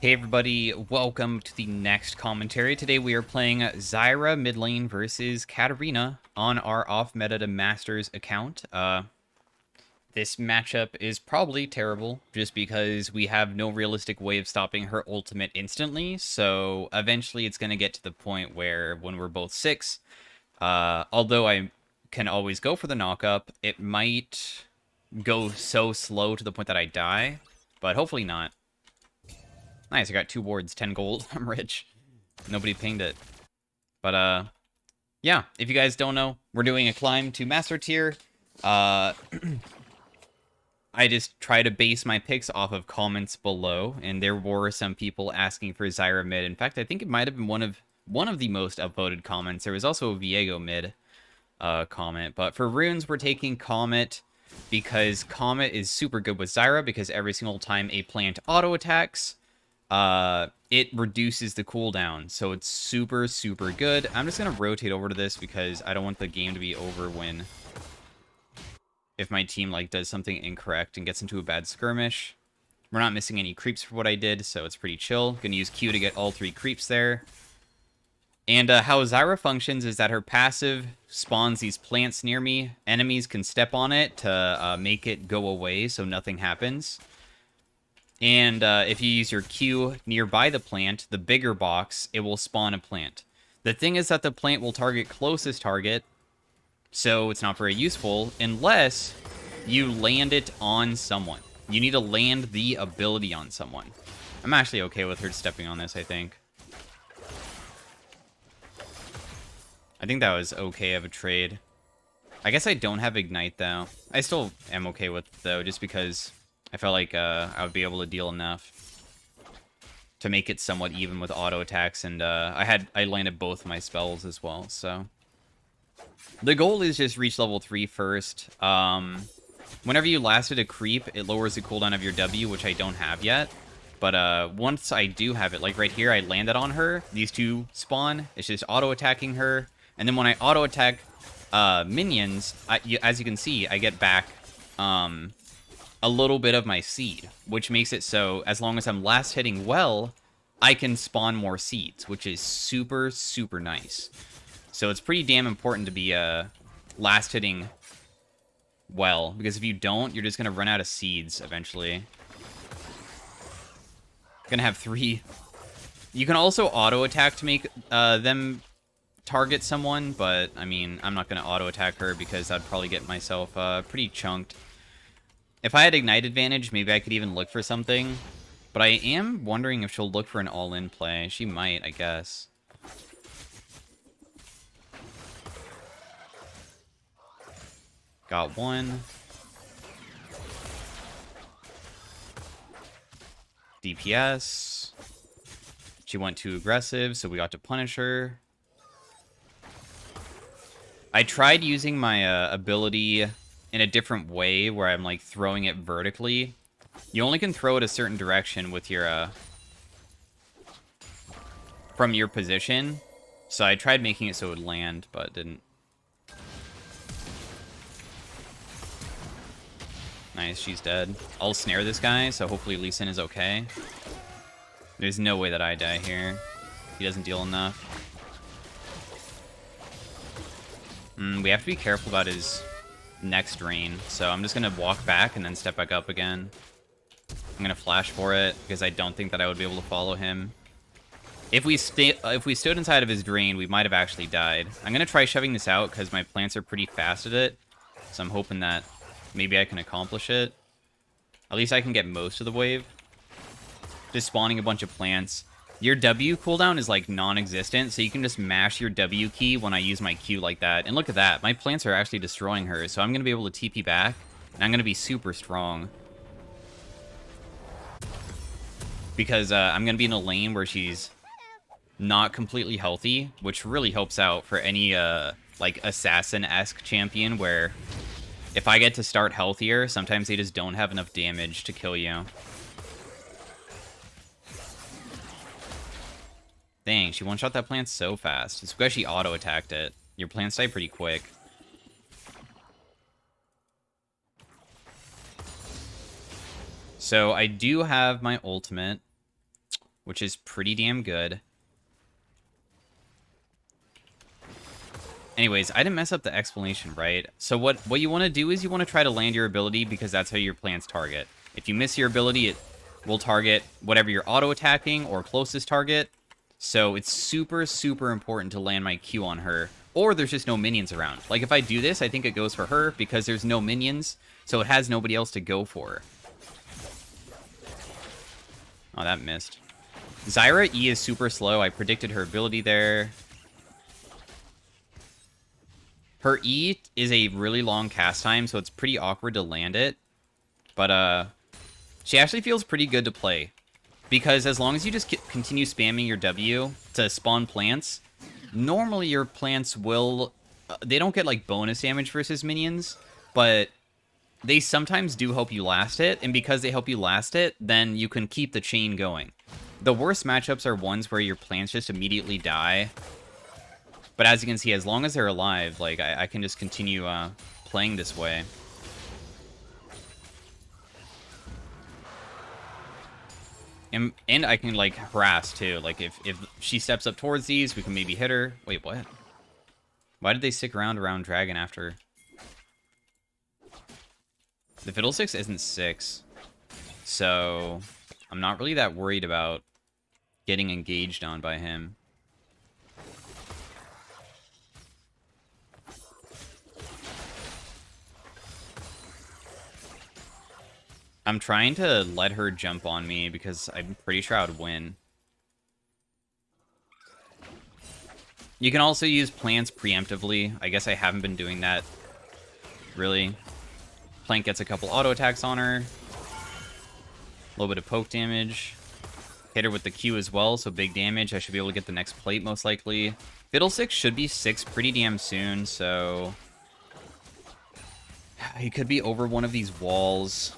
Hey everybody, welcome to the next commentary. Today we are playing Zyra mid lane versus Katarina on our off-meta to Masters account. This matchup is probably terrible just because we have no realistic way of stopping her ultimate instantly, so eventually it's going to get to the point where when we're both 6, although I can always go for the knock-up, it might go so slow to the point that I die, but hopefully not. Nice, I got 2 wards, 10 gold. I'm rich. Nobody pinged it. But, yeah, if you guys don't know, we're doing a climb to Master Tier. I just try to base my picks off of comments below, and there were some people asking for Zyra Mid. In fact, I think it might have been one of the most upvoted comments. There was also a Viego Mid comment, but for runes, we're taking Comet because Comet is super good with Zyra because every single time a plant auto attacks, it reduces the cooldown, so it's super good. I'm just gonna rotate over to this because I don't want the game to be over if my team like does something incorrect and gets into a bad skirmish. We're not missing any creeps for what I did, so it's pretty chill. Gonna use Q to get all 3 creeps there. And how Zyra functions is that her passive spawns these plants near me. Enemies can step on it to make it go away so nothing happens. And if you use your Q nearby the plant, the bigger box, it will spawn a plant. The thing is that the plant will target closest target, so it's not very useful unless you land it on someone. You need to land the ability on someone. I'm actually okay with her stepping on this, I think. I think that was okay of a trade. I guess I don't have Ignite, though. I still am okay with it, though, just because I felt like I would be able to deal enough to make it somewhat even with auto attacks, and I landed both my spells as well, so. The goal is just reach level 3 first. Whenever you lasted a creep, it lowers the cooldown of your W, which I don't have yet. But once I do have it, like right here, I landed on her. These two spawn. It's just auto-attacking her. And then when I auto-attack minions, as you can see, I get back a little bit of my seed, which makes it so as long as I'm last hitting well, I can spawn more seeds, which is super nice. So it's pretty damn important to be last hitting well, because if you don't, you're just gonna run out of seeds eventually. Gonna have 3. You can also auto attack to make them target someone, but I mean, I'm not gonna auto attack her because I'd probably get myself pretty chunked. If I had Ignite advantage, maybe I could even look for something. But I am wondering if she'll look for an all-in play. She might, I guess. Got 1. DPS. She went too aggressive, so we got to punish her. I tried using my ability in a different way where I'm like throwing it vertically. You only can throw it a certain direction with your from your position. So I tried making it so it would land, but it didn't. Nice, she's dead. I'll snare this guy, so hopefully Lee Sin is okay. There's no way that I die here. He doesn't deal enough. We have to be careful about his next drain, so I'm just gonna walk back and then step back up again. I'm gonna flash for it because I don't think that I would be able to follow him. If we stood inside of his drain, we might have actually died. I'm gonna try shoving this out because my plants are pretty fast at it, so I'm hoping that maybe I can accomplish it. At least I can get most of the wave. Just spawning a bunch of plants. Your W cooldown is like non-existent, so you can just mash your W key when I use my Q like that. And look at that, my plants are actually destroying her, so I'm going to be able to TP back, and I'm going to be super strong. Because I'm going to be in a lane where she's not completely healthy, which really helps out for any like assassin-esque champion where if I get to start healthier, sometimes they just don't have enough damage to kill you. Dang, she one-shot that plant so fast. It's because she auto-attacked it. Your plants die pretty quick. So I do have my ultimate. which is pretty damn good. Anyways, I didn't mess up the explanation, right? So what you want to do is you want to try to land your ability because that's how your plants target. If you miss your ability, it will target whatever you're auto-attacking or closest target. So it's super, super important to land my Q on her. Or there's just no minions around. Like, if I do this, I think it goes for her because there's no minions, so it has nobody else to go for. Oh, that missed. Zyra E is super slow. I predicted her ability there. Her E is a really long cast time, so it's pretty awkward to land it. But, she actually feels pretty good to play. Because as long as you just continue spamming your W to spawn plants, normally your plants will... they don't get, like, bonus damage versus minions, but they sometimes do help you last it, and because they help you last it, then you can keep the chain going. The worst matchups are ones where your plants just immediately die. But as you can see, as long as they're alive, like, I can just continue playing this way. And I can, like, harass, too. Like, if she steps up towards these, we can maybe hit her. Wait, what? Why did they stick around Dragon after? The Fiddlesticks isn't 6. So, I'm not really that worried about getting engaged on by him. I'm trying to let her jump on me because I'm pretty sure I would win. You can also use plants preemptively. I guess I haven't been doing that, really. Plant gets a couple auto attacks on her. A little bit of poke damage. Hit her with the Q as well, so big damage. I should be able to get the next plate, most likely. Fiddlesticks should be 6 pretty damn soon, so... he could be over one of these walls.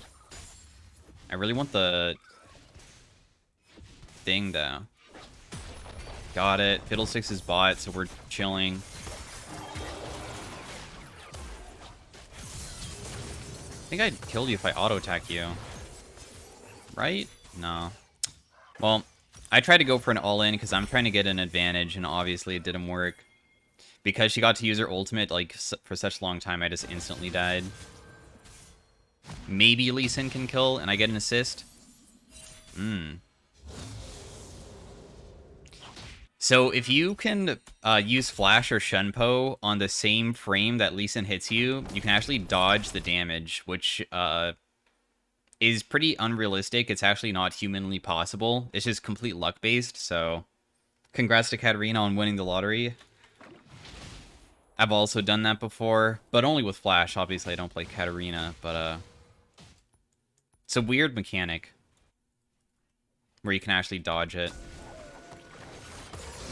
I really want the thing, though. Got it. Fiddlesticks is bot, so we're chilling. I think I'd kill you if I auto-attack you. Right? No. Well, I tried to go for an all-in because I'm trying to get an advantage, and obviously it didn't work. Because she got to use her ultimate, like, for such a long time, I just instantly died. Maybe Lee Sin can kill, and I get an assist. So if you can use Flash or Shunpo on the same frame that Lee Sin hits you, you can actually dodge the damage, which is pretty unrealistic. It's actually not humanly possible. It's just complete luck-based, so... congrats to Katarina on winning the lottery. I've also done that before, but only with Flash. Obviously, I don't play Katarina, but it's a weird mechanic where you can actually dodge it.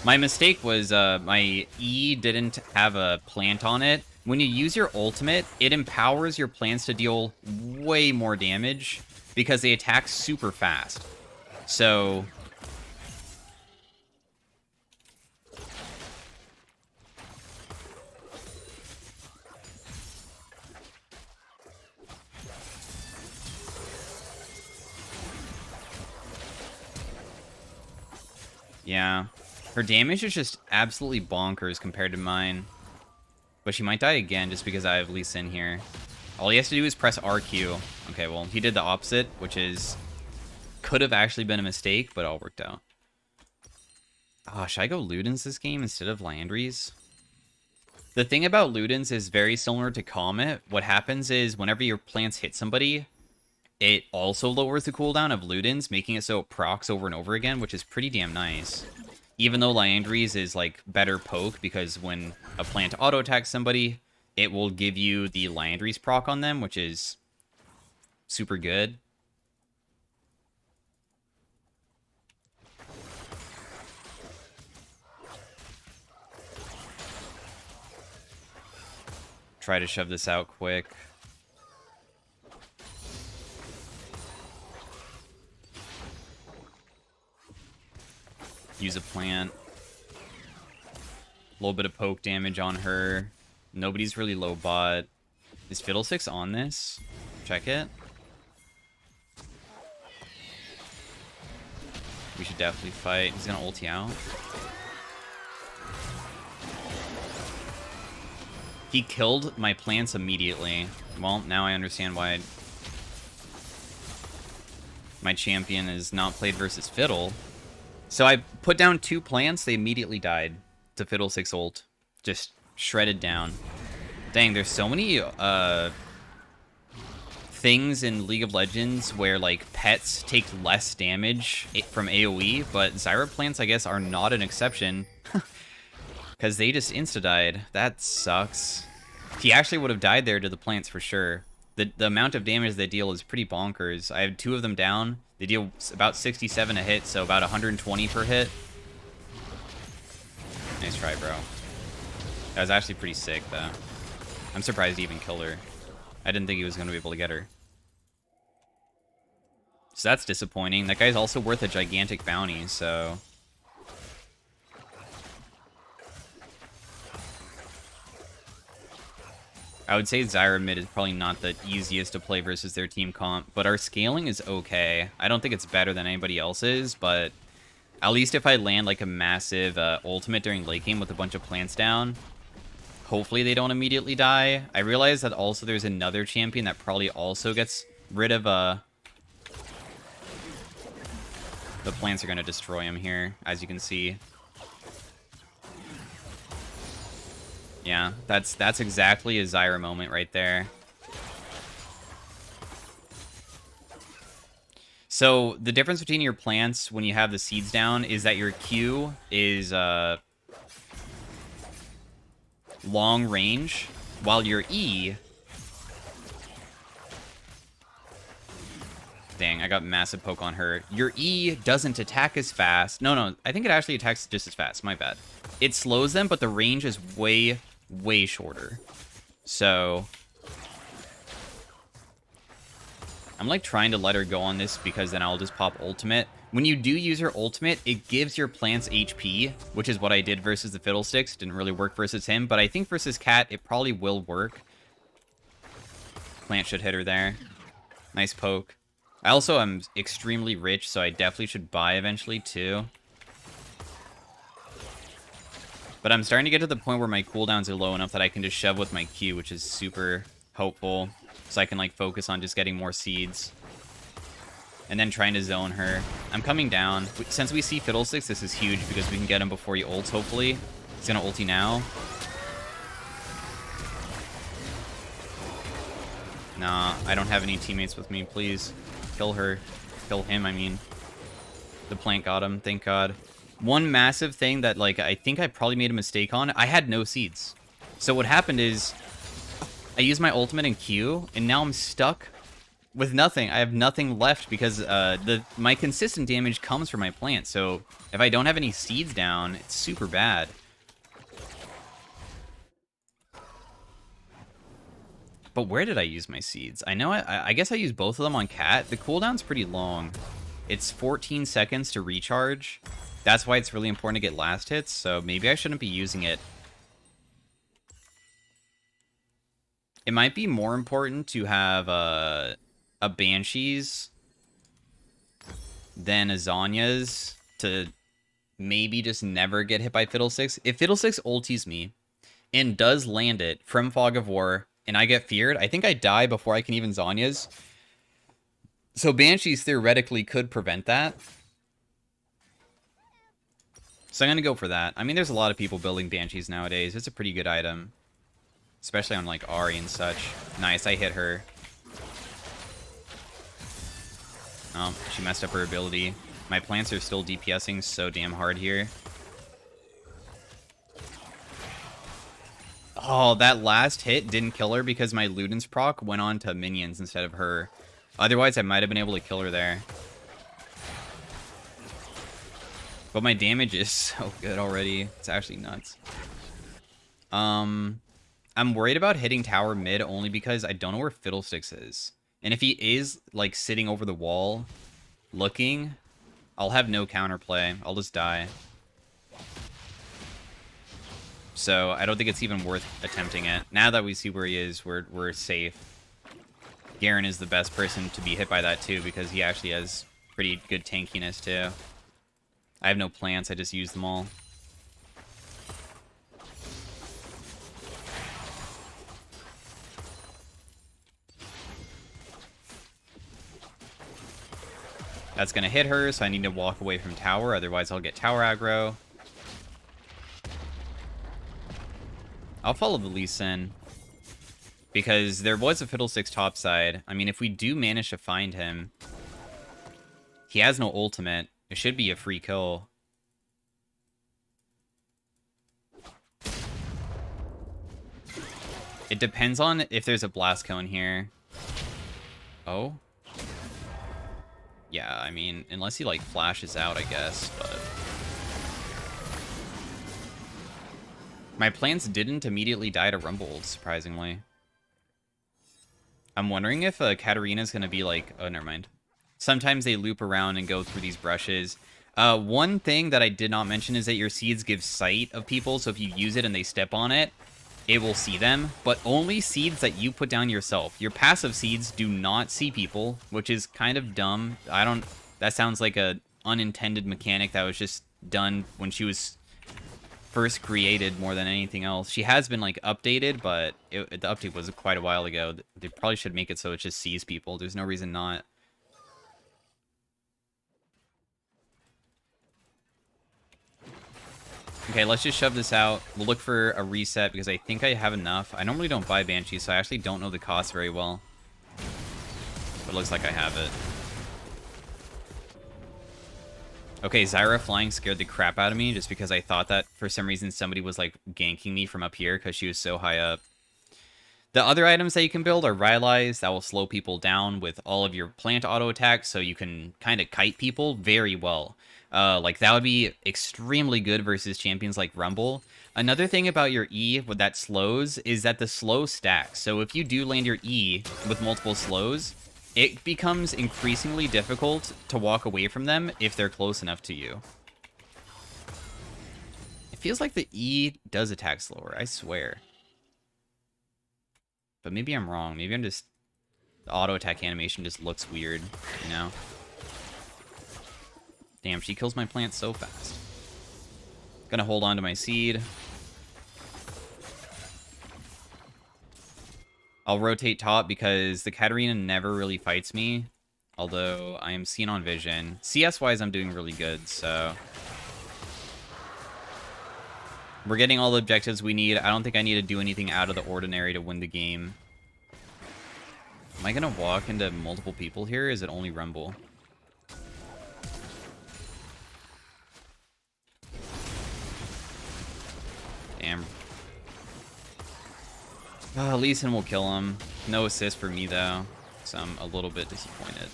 My mistake was my E didn't have a plant on it. When you use your ultimate, it empowers your plants to deal way more damage because they attack super fast. So... yeah. Her damage is just absolutely bonkers compared to mine. But she might die again just because I have Lee Sin here. All he has to do is press RQ. Okay, well, he did the opposite, which is... could have actually been a mistake, but all worked out. Oh, should I go Ludens this game instead of Landry's? The thing about Ludens is very similar to Comet. What happens is whenever your plants hit somebody, it also lowers the cooldown of Ludens, making it so it procs over and over again, which is pretty damn nice. Even though Liandry's is, like, better poke, because when a plant auto-attacks somebody, it will give you the Liandry's proc on them, which is super good. Try to shove this out quick. Use a plant. A little bit of poke damage on her. Nobody's really low bot. Is Fiddlesticks on this? Check it. We should definitely fight. He's gonna ulti out. He killed my plants immediately. Well, now I understand why my champion is not played versus Fiddle. So I put down 2 plants, they immediately died to Fiddlesticks ult. Just shredded down. Dang, there's so many things in League of Legends where like pets take less damage from AoE, but Zyra plants I guess are not an exception. Because they just insta-died. That sucks. He actually would have died there to the plants for sure. The amount of damage they deal is pretty bonkers. I have 2 of them down. They deal about 67 a hit, so about 120 per hit. Nice try, bro. That was actually pretty sick, though. I'm surprised he even killed her. I didn't think he was going to be able to get her. So that's disappointing. That guy's also worth a gigantic bounty, so... I would say Zyra Mid is probably not the easiest to play versus their team comp, but our scaling is okay. I don't think it's better than anybody else's, but at least if I land like a massive ultimate during late game with a bunch of plants down, hopefully they don't immediately die. I realize that also there's another champion that probably also gets rid of the plants are going to destroy him here, as you can see. Yeah, that's exactly a Zyra moment right there. So the difference between your plants when you have the seeds down is that your Q is long range, while your E... Dang, I got massive poke on her. Your E doesn't attack as fast. No, I think it actually attacks just as fast. My bad. It slows them, but the range is way shorter. So I'm like trying to let her go on this because then I'll just pop ultimate. When you do use your ultimate, it gives your plants HP, which is what I did versus the Fiddlesticks. Didn't really work versus him, but I think versus Cat, it probably will work. Plant should hit her there. Nice poke. I also am extremely rich, so I definitely should buy eventually too. But I'm starting to get to the point where my cooldowns are low enough that I can just shove with my Q, which is super hopeful. So I can like focus on just getting more seeds. And then trying to zone her. I'm coming down. Since we see Fiddlesticks, this is huge because we can get him before he ults, hopefully. He's gonna ulti now. Nah, I don't have any teammates with me, please. Kill her. Kill him, I mean. The plant got him, thank God. One massive thing that, like, I think I probably made a mistake on, I had no seeds. So what happened is, I used my ultimate and Q, and now I'm stuck with nothing. I have nothing left because my consistent damage comes from my plant. So if I don't have any seeds down, it's super bad. But where did I use my seeds? I know I guess I used both of them on Cat. The cooldown's pretty long. It's 14 seconds to recharge. That's why it's really important to get last hits, so maybe I shouldn't be using it. It might be more important to have a Banshee's than a Zhonya's to maybe just never get hit by Fiddlesticks. If Fiddlesticks ultis me and does land it from Fog of War and I get feared, I think I die before I can even Zhonya's. So Banshees theoretically could prevent that. So I'm going to go for that. I mean, there's a lot of people building Banshees nowadays. It's a pretty good item. Especially on, like, Ahri and such. Nice, I hit her. Oh, she messed up her ability. My plants are still DPSing so damn hard here. Oh, that last hit didn't kill her because my Luden's proc went on to minions instead of her. Otherwise, I might have been able to kill her there. But my damage is so good already. It's actually nuts. I'm worried about hitting tower mid only because I don't know where Fiddlesticks is. And if he is, like, sitting over the wall looking, I'll have no counterplay. I'll just die. So I don't think it's even worth attempting it. Now that we see where he is, we're safe. Garen is the best person to be hit by that too because he actually has pretty good tankiness too. I have no plants, I just use them all. That's gonna hit her, so I need to walk away from tower, otherwise I'll get tower aggro. I'll follow the Lee Sin. Because there was a Fiddlesticks topside. I mean, if we do manage to find him, he has no ultimate. It should be a free kill. It depends on if there's a blast cone here. Oh? Yeah, I mean, unless he, like, flashes out, I guess, but... My plants didn't immediately die to Rumble, surprisingly. I'm wondering if Katarina's going to be like... Oh, never mind. Sometimes they loop around and go through these brushes. One thing that I did not mention is that your seeds give sight of people, so if you use it and they step on it, it will see them, but only seeds that you put down yourself. Your passive seeds do not see people, which is kind of dumb. That sounds like a unintended mechanic that was just done when she was first created more than anything else. She has been like updated, but the update was quite a while ago. They probably should make it so it just sees people. There's no reason not. Okay, let's just shove this out. We'll look for a reset because I think I have enough. I normally don't buy Banshee, so I actually don't know the cost very well. But it looks like I have it. Okay, Zyra flying scared the crap out of me just because I thought that for some reason somebody was like ganking me from up here because she was so high up. The other items that you can build are Rylai's that will slow people down with all of your plant auto attacks, so you can kind of kite people very well. Like that would be extremely good versus champions like Rumble. Another thing about your E with that slows is that the slow stacks. So if you do land your E with multiple slows, it becomes increasingly difficult to walk away from them if they're close enough to you. It feels like the E does attack slower, I swear. But maybe I'm wrong. Maybe I'm just... The auto attack animation just looks weird, you know? Damn, she kills my plant so fast. Gonna hold on to my seed. I'll rotate top because the Katarina never really fights me. Although I am seen on vision. CS-wise, I'm doing really good, so... We're getting all the objectives we need. I don't think I need to do anything out of the ordinary to win the game. Am I gonna walk into multiple people here? Or is it only Rumble? Damn. Lee Sin will kill him. No assist for me, though. So I'm a little bit disappointed.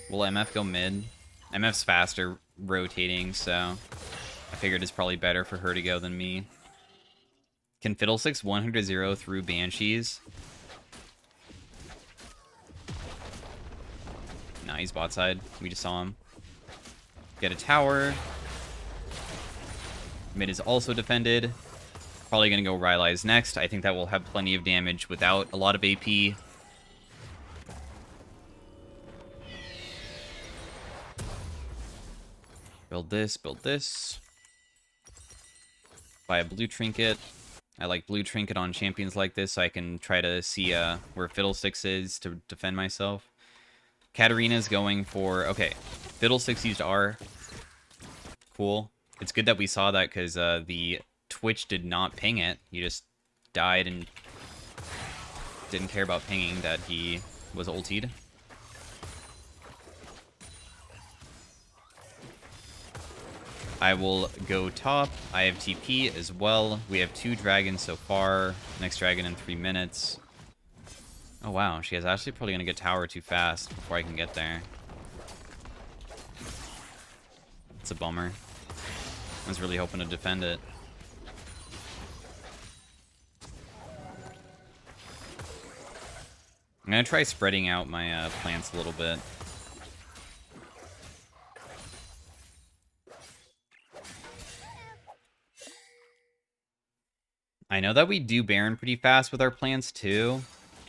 Will MF go mid? MF's faster rotating, so... I figured it's probably better for her to go than me. Can Fiddlesticks 100-0 through Banshees? Nah, he's bot side. We just saw him. Get a tower. Mid is also defended. Probably going to go Rylai's next. I think that will have plenty of damage without a lot of AP. Build this, build this. Buy a blue trinket. I like blue trinket on champions like this so I can try to see where Fiddlesticks is to defend myself. Katarina's going for... Okay, Fiddlesticks used R. Cool. It's good that we saw that because the Twitch did not ping it. He just died and didn't care about pinging that he was ultied. I will go top. I have TP as well. We have 2 dragons so far. Next dragon in 3 minutes. Oh, wow. She is actually probably going to get tower too fast before I can get there. It's a bummer. I was really hoping to defend it. I'm going to try spreading out my plants a little bit. I know that we do Baron pretty fast with our plants too.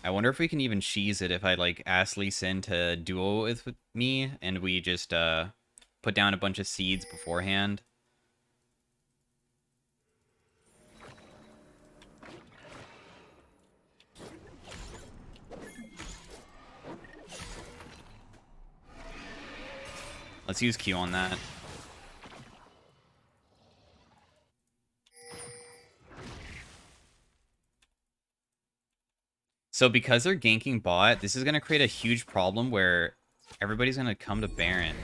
I wonder if we can even cheese it if I like ask Lee Sin to duo with me and we just put down a bunch of seeds beforehand. Let's use Q on that. So because they're ganking bot, this is going to create a huge problem where everybody's going to come to Baron.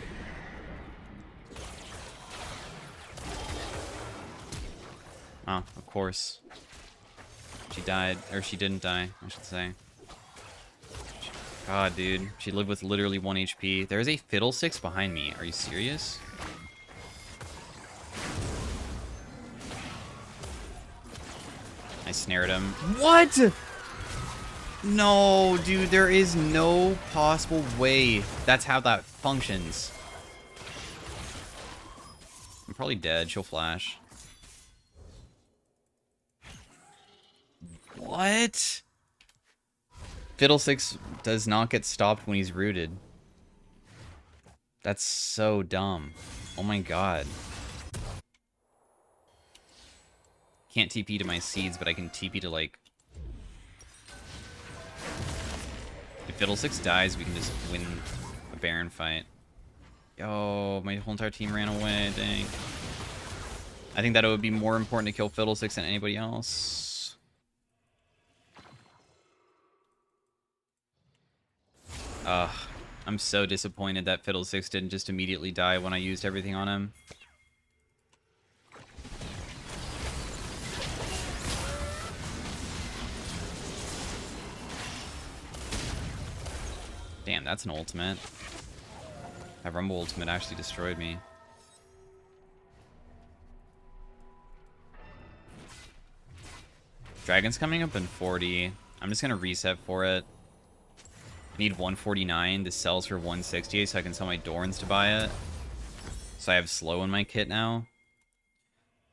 Oh, of course. She died, or she didn't die, I should say. God, dude. She lived with literally 1 HP. There is a Fiddlesticks behind me. Are you serious? I snared him. What? No, dude. There is no possible way that's how that functions. I'm probably dead. She'll flash. What? Fiddlesticks does not get stopped when he's rooted. That's so dumb. Oh my god. Can't TP to my seeds, but I can TP to, like... If Fiddlesticks dies, we can just win a Baron fight. Yo, my whole entire team ran away, dang. I think that it would be more important to kill Fiddlesticks than anybody else. Ugh, I'm so disappointed that Fiddlesticks didn't just immediately die when I used everything on him. Damn, that's an ultimate. That Rumble ultimate actually destroyed me. Dragon's coming up in 40. I'm just gonna reset for it. I need 149. This sells for 160, so I can sell my Dorns to buy it. So I have slow in my kit now.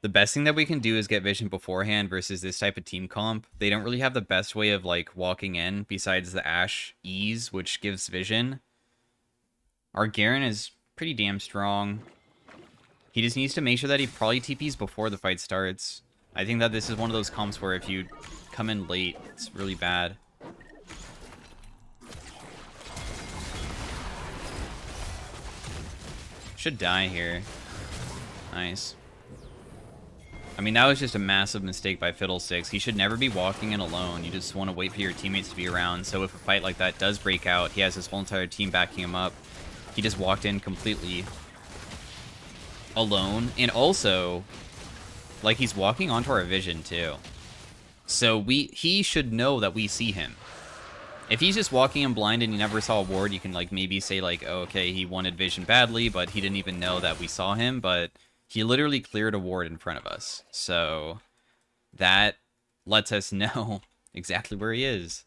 The best thing that we can do is get vision beforehand versus this type of team comp. They don't really have the best way of, like, walking in besides the Ashe ease, which gives vision. Our Garen is pretty damn strong. He just needs to make sure that he probably TPs before the fight starts. I think that this is one of those comps where if you come in late, it's really bad. Should die here. Nice. I mean, that was just a massive mistake by Fiddlesticks. He should never be walking in alone. You just want to wait for your teammates to be around. So if a fight like that does break out, he has his whole entire team backing him up. He just walked in completely alone. And also, like, he's walking onto our vision too. So he should know that we see him. If he's just walking in blind and he never saw a ward, you can, like, maybe say, like, oh, okay, he wanted vision badly, but he didn't even know that we saw him, but he literally cleared a ward in front of us. So that lets us know exactly where he is.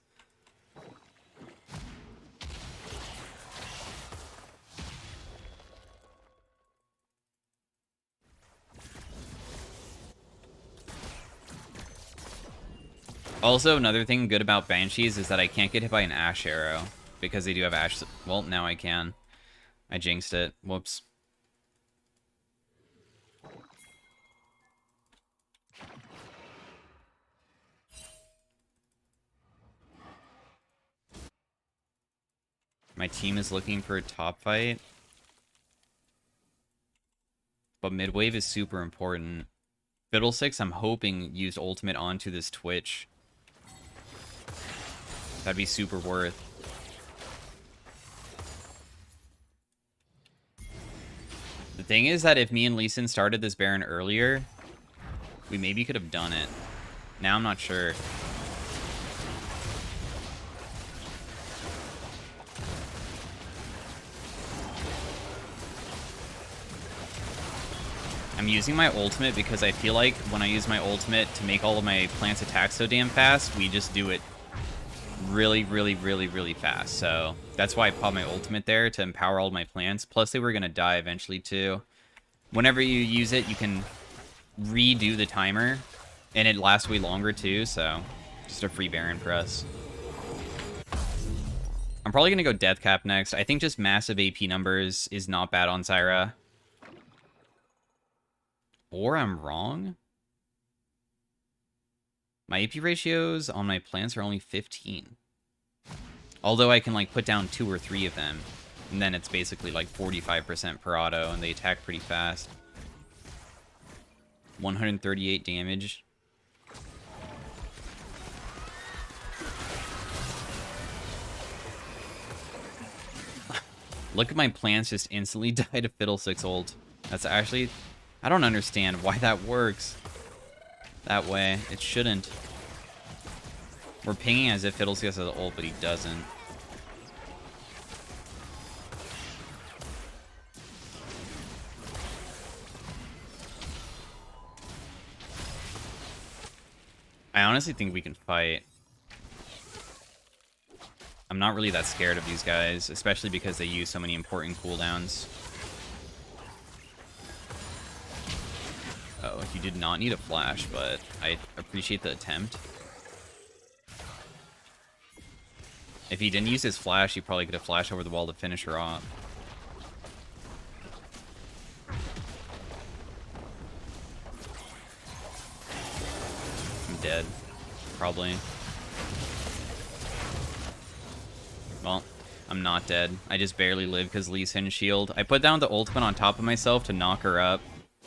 Also, another thing good about Banshees is that I can't get hit by an Ashe arrow. Because they do have Ashe... Well, now I can. I jinxed it. Whoops. My team is looking for a top fight. But mid wave is super important. Fiddlesticks, I'm hoping, used ultimate onto this Twitch. That'd be super worth. The thing is that if me and Lee Sin started this Baron earlier, we maybe could have done it. Now I'm not sure. I'm using my ultimate because I feel like when I use my ultimate to make all of my plants attack so damn fast, we just do it really, really, really, really fast. So that's why I popped my ultimate there to empower all of my plants. Plus they were going to die eventually too. Whenever you use it, you can redo the timer and it lasts way longer too. So just a free Baron for us. I'm probably going to go Death Cap next. I think just massive AP numbers is not bad on Zyra. Or I'm wrong? My AP ratios on my plants are only 15. Although I can, like, put down 2 or 3 of them. And then it's basically, like, 45% per auto, and they attack pretty fast. 138 damage. Look at my plants just instantly die to Fiddlesticks ult. That's actually... I don't understand why that works that way. It shouldn't. We're pinging as if Fiddlesticks has an ult, but he doesn't. I honestly think we can fight. I'm not really that scared of these guys, especially because they use so many important cooldowns. Oh, you did not need a flash, but I appreciate the attempt. If he didn't use his flash, he probably could have flashed over the wall to finish her off. I'm dead. Probably. Well, I'm not dead. I just barely live because Lee Sin shield. I put down the ultimate on top of myself to knock her up.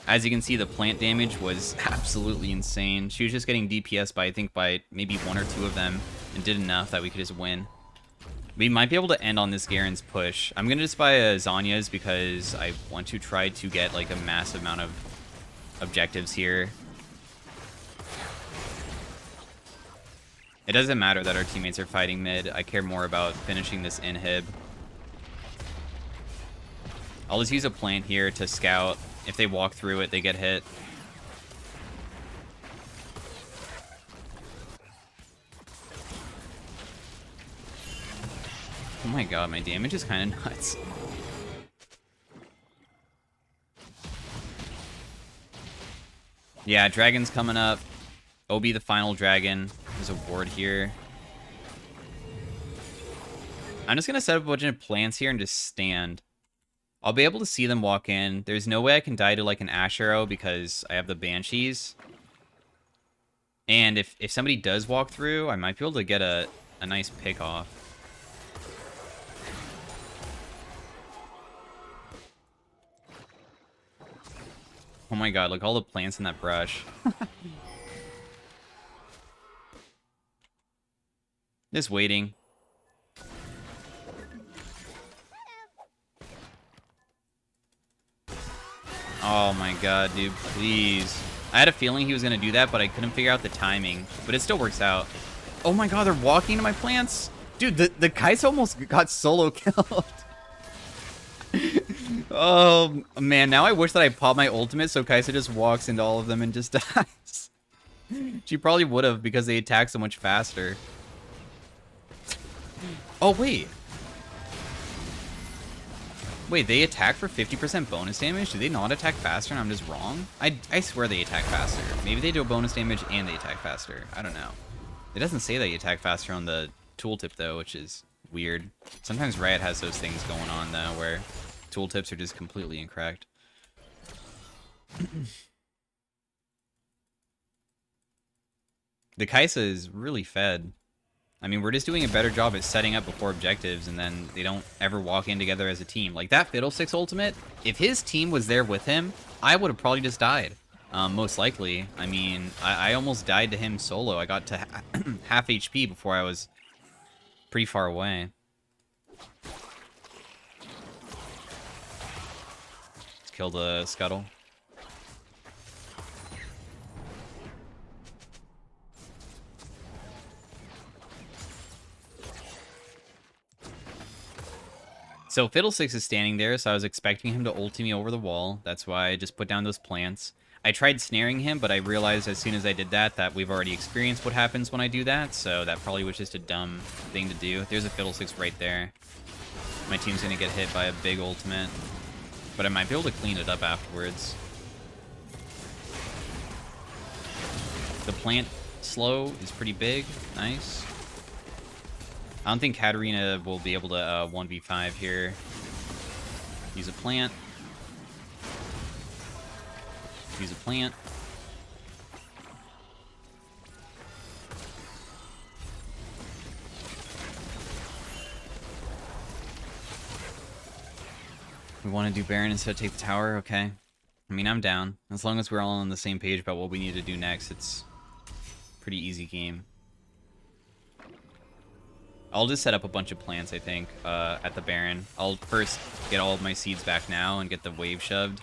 As you can see, the plant damage was absolutely insane. She was just getting DPS by, I think, by maybe 1 or 2 of them, and did enough that we could just win. We might be able to end on this Garen's push. I'm going to just buy a Zanya's because I want to try to get, like, a massive amount of objectives here. It doesn't matter that our teammates are fighting mid. I care more about finishing this inhib. I'll just use a plant here to scout. If they walk through it, they get hit. Oh my god, my damage is kind of nuts. Yeah, dragon's coming up. Obi the final dragon. There's a ward here. I'm just going to set up a bunch of plants here and just stand. I'll be able to see them walk in. There's no way I can die to, like, an Ash Arrow because I have the Banshees. And if somebody does walk through, I might be able to get a nice pick off. Oh my god, look all the plants in that brush. Just waiting. Oh my god, dude, please. I had a feeling he was going to do that, but I couldn't figure out the timing. But it still works out. Oh my god, they're walking to my plants. Dude, the Kai'Sa almost got solo killed. Oh, man, now I wish that I popped my ultimate so Kai'Sa just walks into all of them and just dies. She probably would have because they attack so much faster. Oh, wait. Wait, they attack for 50% bonus damage? Do they not attack faster and I'm just wrong? I swear they attack faster. Maybe they do bonus damage and they attack faster. I don't know. It doesn't say that you attack faster on the tooltip, though, which is weird. Sometimes Riot has those things going on, though, where tooltips are just completely incorrect. The Kai'Sa is really fed. I mean, we're just doing a better job at setting up before objectives, and then they don't ever walk in together as a team. Like, that Fiddlesticks ultimate, if his team was there with him, I would have probably just died. Most likely. I mean, I almost died to him solo. I got to half HP before I was pretty far away. Let's kill the Scuttle. So Fiddlesticks is standing there, so I was expecting him to ult me over the wall. That's why I just put down those plants. I tried snaring him, but I realized as soon as I did that we've already experienced what happens when I do that, so that probably was just a dumb thing to do. There's a Fiddlesticks right there. My team's gonna get hit by a big ultimate, but I might be able to clean it up afterwards. The plant slow is pretty big. Nice. I don't think Katarina will be able to 1v5 here. Use a plant. use a plant. We want to do Baron instead of take the tower? Okay. I mean, I'm down. As long as we're all on the same page about what we need to do next, it's a pretty easy game. I'll just set up a bunch of plants, I think, at the Baron. I'll first get all of my seeds back now and get the wave shoved.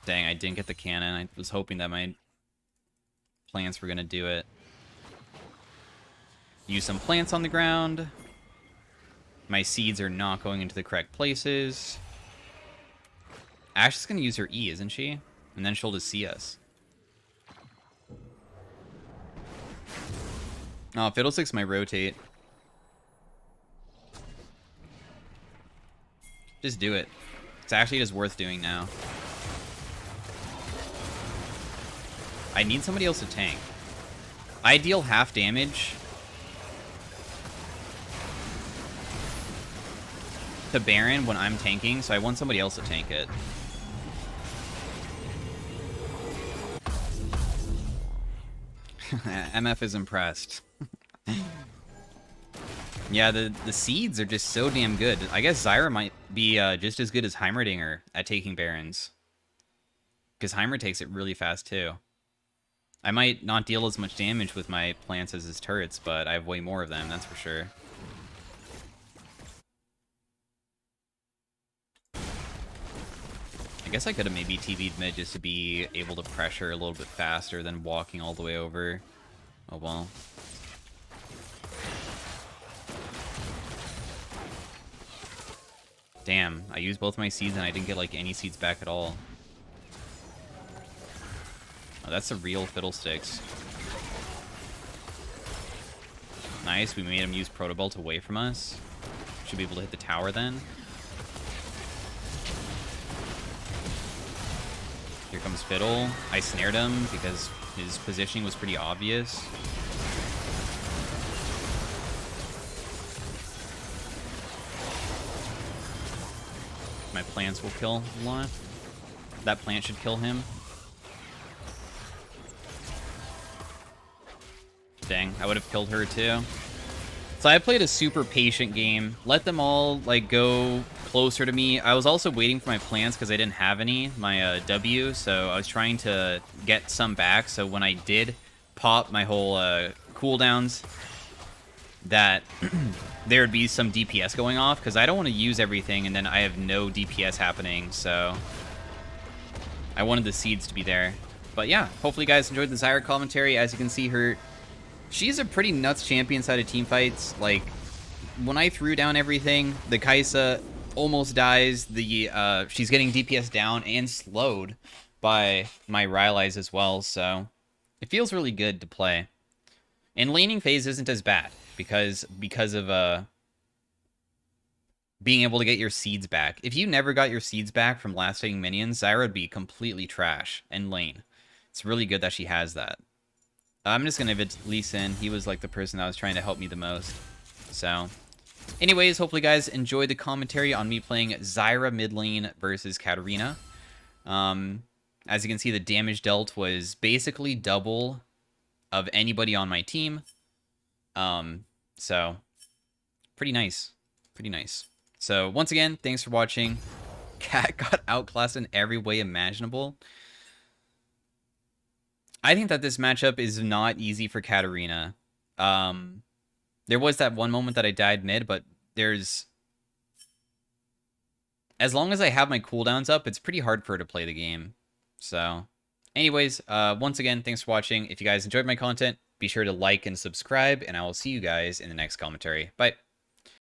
Dang, I didn't get the cannon. I was hoping that my plants were going to do it. Use some plants on the ground. My seeds are not going into the correct places. Ash is going to use her E, isn't she? And then she'll just see us. Oh, Fiddlesticks might rotate. Just do it. It's actually just worth doing now. I need somebody else to tank. I deal half damage to Baron when I'm tanking, so I want somebody else to tank it. MF is impressed. Yeah, the seeds are just so damn good. I guess Zyra might be just as good as Heimerdinger at taking Barons. Because Heimer takes it really fast, too. I might not deal as much damage with my plants as his turrets, but I have way more of them, that's for sure. I guess I could have maybe TV'd mid just to be able to pressure a little bit faster than walking all the way over. Oh well. Damn, I used both my seeds and I didn't get like any seeds back at all. Oh, that's a real Fiddlesticks. Nice, we made him use Proto Bolt away from us. Should be able to hit the tower then. Here comes Fiddle. I snared him because his positioning was pretty obvious. My plants will kill Lana. That plant should kill him. Dang, I would have killed her too. So I played a super patient game. Let them all like go closer to me. I was also waiting for my plants because I didn't have any, my W, so I was trying to get some back. So when I did pop my whole cooldowns, that there would be some DPS going off because I don't want to use everything and then I have no DPS happening. So I wanted the seeds to be there. But yeah, hopefully you guys enjoyed the Zyra commentary. As you can see, she's a pretty nuts champion side of team fights. Like, when I threw down everything, the Kai'Sa almost dies. She's getting DPS down and slowed by my Rylai's as well, so it feels really good to play. And laning phase isn't as bad because of being able to get your seeds back. If you never got your seeds back from last hitting minions, Zyra would be completely trash in lane. It's really good that she has that. I'm just going to invite Lee Sin. He was like the person that was trying to help me the most. So, anyways, hopefully you guys enjoyed the commentary on me playing Zyra mid lane versus Katarina. As you can see, the damage dealt was basically double of anybody on my team. So, pretty nice. Pretty nice. So, once again, thanks for watching. Cat got outclassed in every way imaginable. I think that this matchup is not easy for Katarina. There was that one moment that I died mid, but there's... As long as I have my cooldowns up, it's pretty hard for her to play the game. So, anyways, once again, thanks for watching. If you guys enjoyed my content, be sure to like and subscribe, and I will see you guys in the next commentary. Bye.